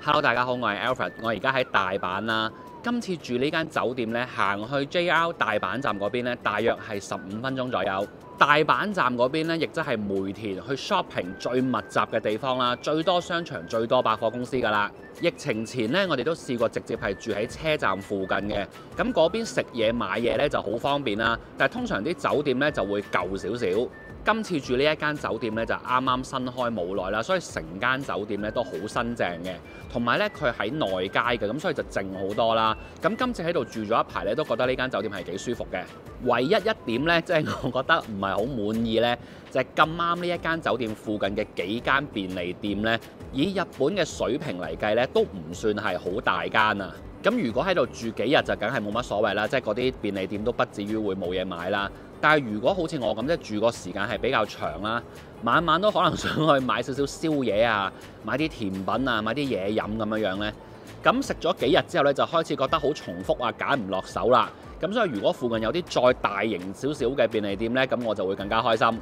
Hello，大家好，我係 Alfred，我而家喺大阪啦。今次住呢間酒店呢，行去 JR 大阪站嗰邊呢，大約係15分鐘左右。大阪站嗰邊呢，亦即係梅田去 shopping 最密集嘅地方啦，最多商場、最多百貨公司㗎啦。疫情前呢，我哋都試過直接係住喺車站附近嘅，咁嗰邊食嘢買嘢呢就好方便啦。但係通常啲酒店呢就會舊少少。今次住呢一間酒店呢，就啱啱新開冇耐啦，所以成間酒店呢都好新淨嘅，同埋呢，佢喺內街嘅，咁所以就靜好多啦。咁今次喺度住咗一排呢，都覺得呢間酒店係幾舒服嘅。唯一一點呢，即係我覺得唔係好滿意呢，就係咁啱呢一間酒店附近嘅幾間便利店呢，以日本嘅水平嚟計呢，都唔算係好大間啊。咁如果喺度住幾日就梗係冇乜所謂啦，即係嗰啲便利店都不至於會冇嘢買啦。但係如果好似我咁，即係住個時間係比較長啦，晚晚都可能想去買少少宵夜啊，買啲甜品啊，買啲嘢飲咁樣呢。咁食咗幾日之後呢，就開始覺得好重複啊，揀唔落手啦。咁所以如果附近有啲再大型少少嘅便利店呢，咁我就會更加開心。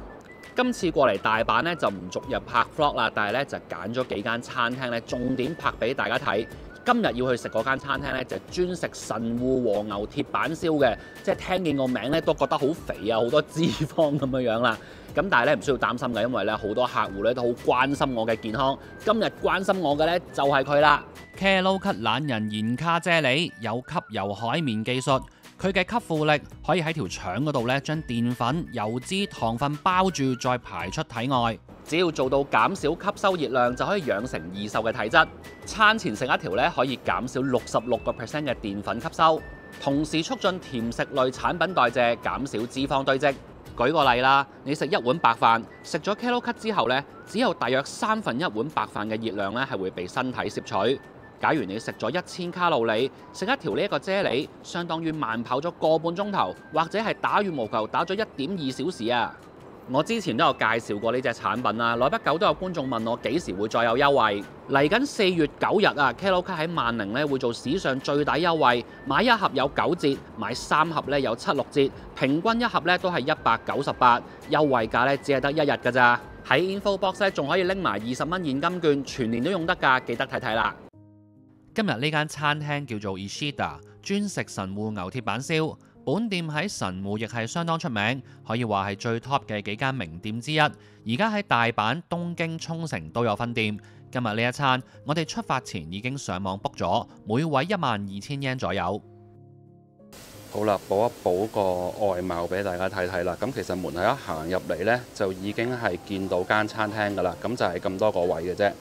今次過嚟大阪呢，就唔逐日拍 vlog 啦，但係呢，就揀咗幾間餐廳呢，重點拍俾大家睇。今日要去食嗰間餐廳呢，就專食神戶和牛鐵板燒嘅，即係聽見個名呢，都覺得好肥啊，好多脂肪咁樣啦。咁但係咧唔需要擔心嘅，因為咧好多客戶咧都好關心我嘅健康。今日關心我嘅咧就係佢啦。Kelocut 懶人燃卡啫喱有吸油海綿技術，佢嘅吸附力可以喺條腸嗰度咧將澱粉、油脂、糖分包住，再排出體外。只要做到減少吸收熱量，就可以養成易瘦嘅體質。餐前食一條咧，可以減少66% 嘅澱粉吸收，同時促進甜食類產品代謝，減少脂肪堆積。舉個例啦，你食一碗白飯，食咗 Kelocut 之後呢，只有大約1/3碗白飯嘅熱量咧係會被身體攝取。假如你食咗1000卡路里，食一條呢一個啫喱，相當於慢跑咗個半鐘頭，或者係打羽毛球打咗1.2小時啊！我之前都有介紹過呢隻產品啦，來不久都有觀眾問我幾時會再有優惠。嚟緊4月9日啊 ，Kelocut 喺萬寧咧會做史上最抵優惠，買一盒有9折，買3盒咧有76折，平均一盒咧都係198，優惠價咧只係得1日㗎咋。喺 info box 咧仲可以拎埋20蚊現金券，全年都用得㗎，記得睇睇啦。今日呢間餐廳叫做 Ishida， 專食神戶牛鐵板燒。本店喺神戶亦係相當出名，可以話係最 top 嘅幾間名店之一。而家喺大阪、東京、沖繩都有分店。今日呢一餐，我哋出發前已經上網 book 咗，每位12000 yen 左右。好啦，補一補個外貌俾大家睇睇啦。咁其實門口一行入嚟呢，就已經係見到間餐廳㗎啦。咁就係咁多個位嘅啫。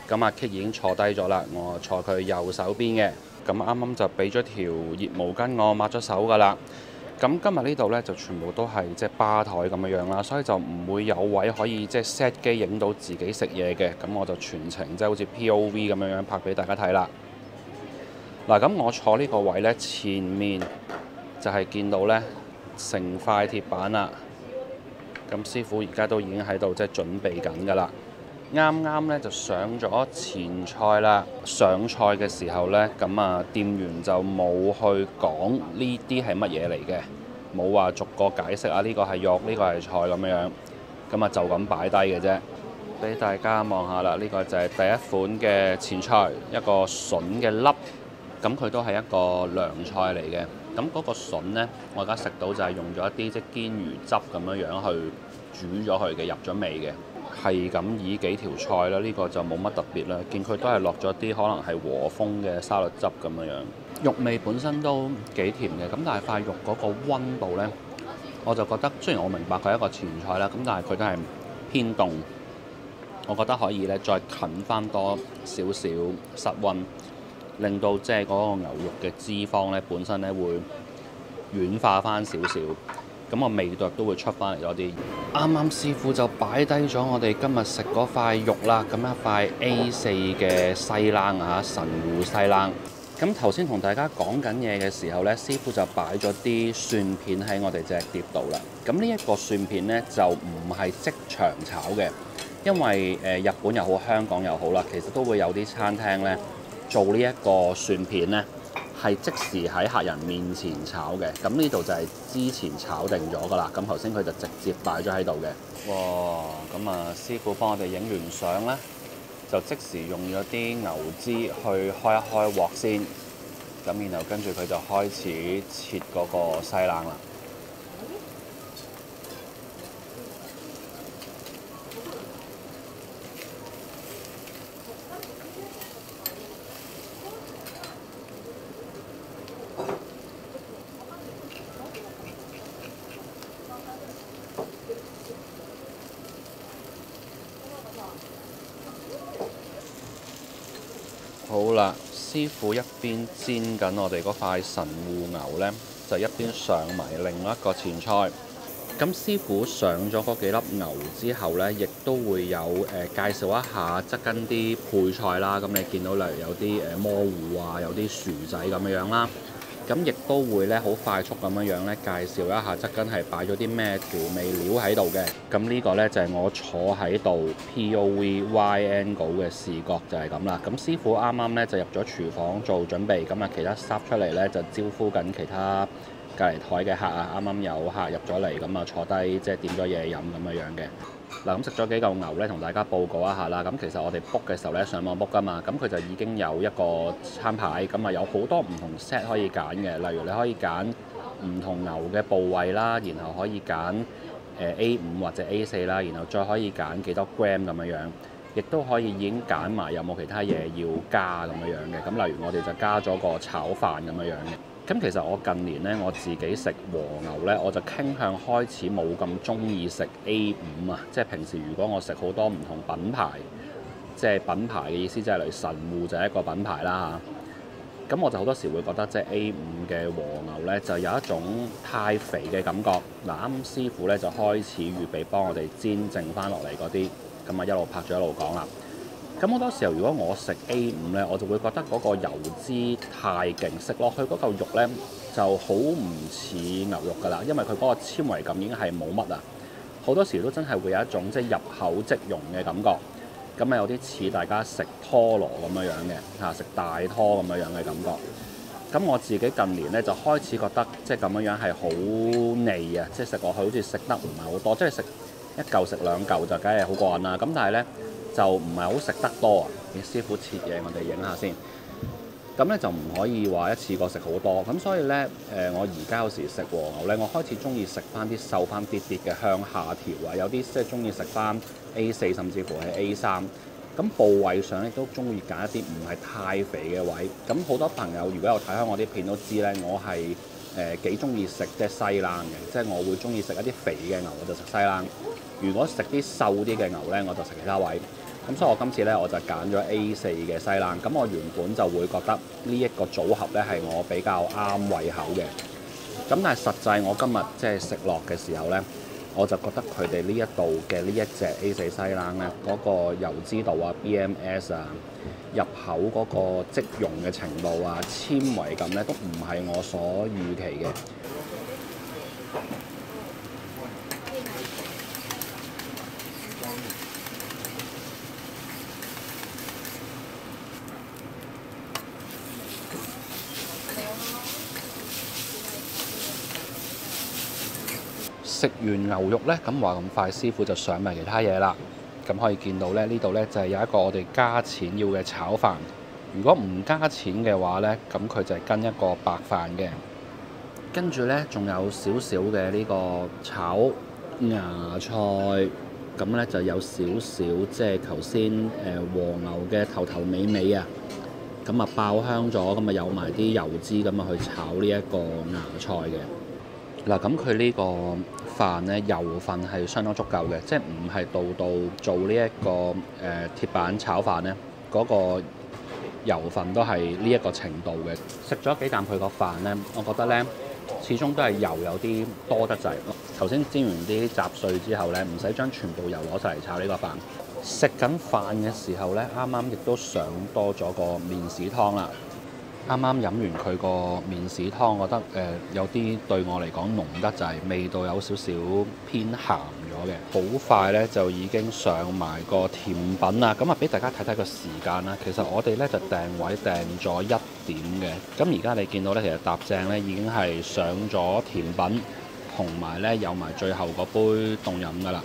咁阿 Kit 已經坐低咗啦，我坐佢右手邊嘅。咁啱啱就俾咗條熱毛巾我抹咗手㗎啦。咁今日呢度呢，就全部都係即係吧台咁樣啦，所以就唔會有位可以即係 set 機影到自己食嘢嘅。咁我就全程即係好似 POV 咁樣拍俾大家睇啦。嗱，咁我坐呢個位呢，前面就係見到呢成塊鐵板啦。咁師傅而家都已經喺度即係準備緊㗎啦。啱啱咧就上咗前菜啦，上菜嘅時候呢，咁啊店員就冇去講呢啲係乜嘢嚟嘅，冇話逐個解釋啊，呢個係肉，呢個係菜咁樣，咁啊就咁擺低嘅啫，俾大家望下啦。呢個就係第一款嘅前菜，一個筍嘅粒，咁佢都係一個涼菜嚟嘅。咁嗰個筍呢，我而家食到就係用咗一啲即係堅魚汁咁樣去煮咗佢嘅，入咗味嘅。係咁以幾條菜啦，呢個就冇乜特別啦。見佢都係落咗啲可能係和風嘅沙律汁咁樣樣，肉味本身都幾甜嘅。咁但係塊肉嗰個溫度呢，我就覺得雖然我明白佢係一個前菜啦，咁但係佢都係偏凍。我覺得可以咧再近翻多少少室溫，令到即係嗰個牛肉嘅脂肪呢本身呢會軟化翻少少。咁個味道都會出翻嚟多啲。啱啱師傅就擺低咗我哋今日食嗰塊肉啦，咁一塊 A4 嘅西冷啊，神戶西冷。咁頭先同大家講緊嘢嘅時候呢，師傅就擺咗啲蒜片喺我哋隻碟度啦。咁呢一個蒜片呢，就唔係即場炒嘅，因為日本又好，香港又好啦，其實都會有啲餐廳呢做呢一個蒜片呢，係即時喺客人面前炒嘅，咁呢度就係之前炒定咗㗎啦。咁頭先佢就直接擺咗喺度嘅。哇！咁啊，師傅幫我哋影完相啦，就即時用咗啲牛脂去開一開鑊先，咁然後跟住佢就開始切嗰個西冷啦。好啦，師傅一邊煎緊我哋嗰塊神戶牛呢，就一邊上埋另一個前菜。咁師傅上咗嗰幾粒牛之後呢，亦都會有介紹一下側跟啲配菜啦。咁你見到例如有啲蘑菇啊，有啲薯仔咁樣啦。咁亦都會咧好快速咁樣咧介紹一下側跟係擺咗啲咩調味料喺度嘅。咁呢個呢，就係我坐喺度 POV wide angle 嘅視覺就係咁啦。咁師傅啱啱呢就入咗廚房做準備，咁啊其他 staff 出嚟呢，就招呼緊其他隔離台嘅客啊。啱啱有客入咗嚟，咁啊坐低即係點咗嘢飲咁樣嘅。嗱，咁食咗幾嚿牛呢，同大家報告一下啦。咁其實我哋 book 嘅時候呢，上網 book 噶嘛，咁佢就已經有一個餐牌，咁啊有好多唔同 set 可以揀嘅。例如你可以揀唔同牛嘅部位啦，然後可以揀A5 或者 A4 啦，然後再可以揀幾多 gram 咁樣，亦都可以已經揀埋有冇其他嘢要加咁樣嘅。咁例如我哋就加咗個炒飯咁樣嘅。咁其實我近年呢，我自己食和牛呢，我就傾向開始冇咁中意食 A5 啊，即係平時如果我食好多唔同品牌，即係品牌嘅意思即係例如神戶就係一個品牌啦嚇。咁我就好多時會覺得即係 A5 嘅和牛呢，就有一種太肥嘅感覺。嗱，啱師傅呢，就開始預備幫我哋煎剩翻落嚟嗰啲，咁啊一路拍咗一路講啦。咁好多時候，如果我食 A5 呢，我就會覺得嗰個油脂太勁，食落去嗰嚿肉呢就好唔似牛肉㗎啦，因為佢嗰個纖維感已經係冇乜啊。好多時都真係會有一種即係入口即溶嘅感覺，咁啊有啲似大家食拖羅咁樣嘅嚇，食大拖咁樣嘅感覺。咁我自己近年呢，就開始覺得即係咁樣係好膩啊，即係食落去好似食得唔係好多，即係食一嚿食兩嚿就梗係好過癮啦。咁但係呢，就唔係好食得多啊！師傅切嘢，我哋影下先。咁咧就唔可以話一次過食好多。咁所以呢，我而家有時食和牛呢，我開始中意食翻啲瘦翻啲啲嘅向下調啊。有啲即係中意食翻 A4 甚至乎係 A3。咁部位上亦都中意揀一啲唔係太肥嘅位。咁好多朋友如果有睇開我啲片都知呢，我係幾中意食即係西冷嘅，即係我會中意食一啲肥嘅牛我就食西冷。如果食啲瘦啲嘅牛呢，我就食其他位。咁所以我今次呢，我就揀咗 A4 嘅西冷。咁我原本就會覺得呢一個組合呢係我比較啱胃口嘅。咁但係實際我今日即係食落嘅時候呢，我就覺得佢哋呢一度嘅呢一隻 A4 西冷呢，嗰個油脂度啊、BMS 啊、入口嗰個即溶嘅程度啊、纖維感呢，都唔係我所預期嘅。食完牛肉呢，咁話咁快，師傅就上埋其他嘢啦。咁可以見到呢，呢度呢就係有一個我哋加錢要嘅炒飯。如果唔加錢嘅話呢，咁佢就係跟一個白飯嘅。跟住呢，仲有少少嘅呢個炒芽菜，咁呢就有少少即係頭先和牛嘅頭頭尾尾啊。咁啊爆香咗，咁啊有埋啲油脂咁啊去炒呢一個芽菜嘅。嗱，咁佢呢個飯呢，油份係相當足夠嘅，即係唔係度度做呢一個鐵板炒飯呢，嗰個油份都係呢一個程度嘅。食咗幾啖佢個飯呢，我覺得呢，始終都係油有啲多得滯。頭先煎完啲雜碎之後呢，唔使將全部油攞晒嚟炒呢個飯。食緊飯嘅時候呢，啱啱亦都上多咗個麵豉湯啦。啱啱飲完佢個麵豉湯，我覺得有啲對我嚟講濃得滯，味道有少少偏鹹咗嘅。好快呢，就已經上埋個甜品啦，咁啊俾大家睇睇個時間啦。其實我哋呢就訂位訂咗1點嘅，咁而家你見到呢，其實搭正呢已經係上咗甜品，同埋呢有埋最後嗰杯凍飲噶啦。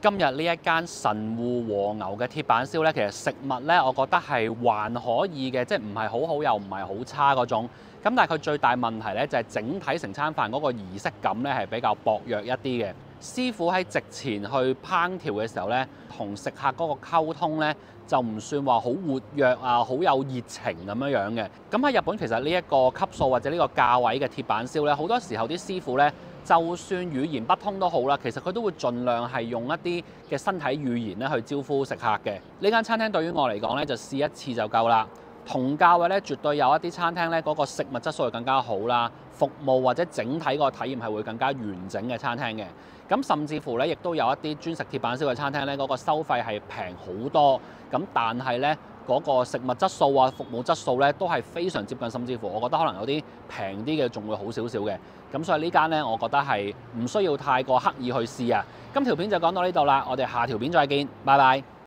今日呢一間神戶和牛嘅鐵板燒呢，其實食物呢，我覺得係還可以嘅，即係唔係好好又唔係好差嗰種。咁但係佢最大問題呢，就係整體成餐飯嗰個儀式感呢係比較薄弱一啲嘅。師傅喺席前去烹調嘅時候呢，同食客嗰個溝通呢，就唔算話好活躍啊，好有熱情咁樣嘅。咁喺日本其實呢一個級數或者呢個價位嘅鐵板燒呢，好多時候啲師傅呢，就算語言不通都好啦，其實佢都會盡量係用一啲嘅身體語言咧去招呼食客嘅。呢間餐廳對於我嚟講咧，就試一次就夠啦。同價位咧，絕對有一啲餐廳咧，嗰個食物質素係更加好啦，服務或者整體個體驗係會更加完整嘅餐廳嘅。咁甚至乎咧，亦都有一啲專食鐵板燒嘅餐廳咧，嗰個收費係平好多。咁但係咧，嗰個食物質素啊、服務質素咧，都係非常接近，甚至乎我覺得可能有啲平啲嘅仲會好少少嘅。咁所以呢間呢，我覺得係唔需要太過刻意去試啊。今條片就講到呢度啦，我哋下條片再見，拜拜。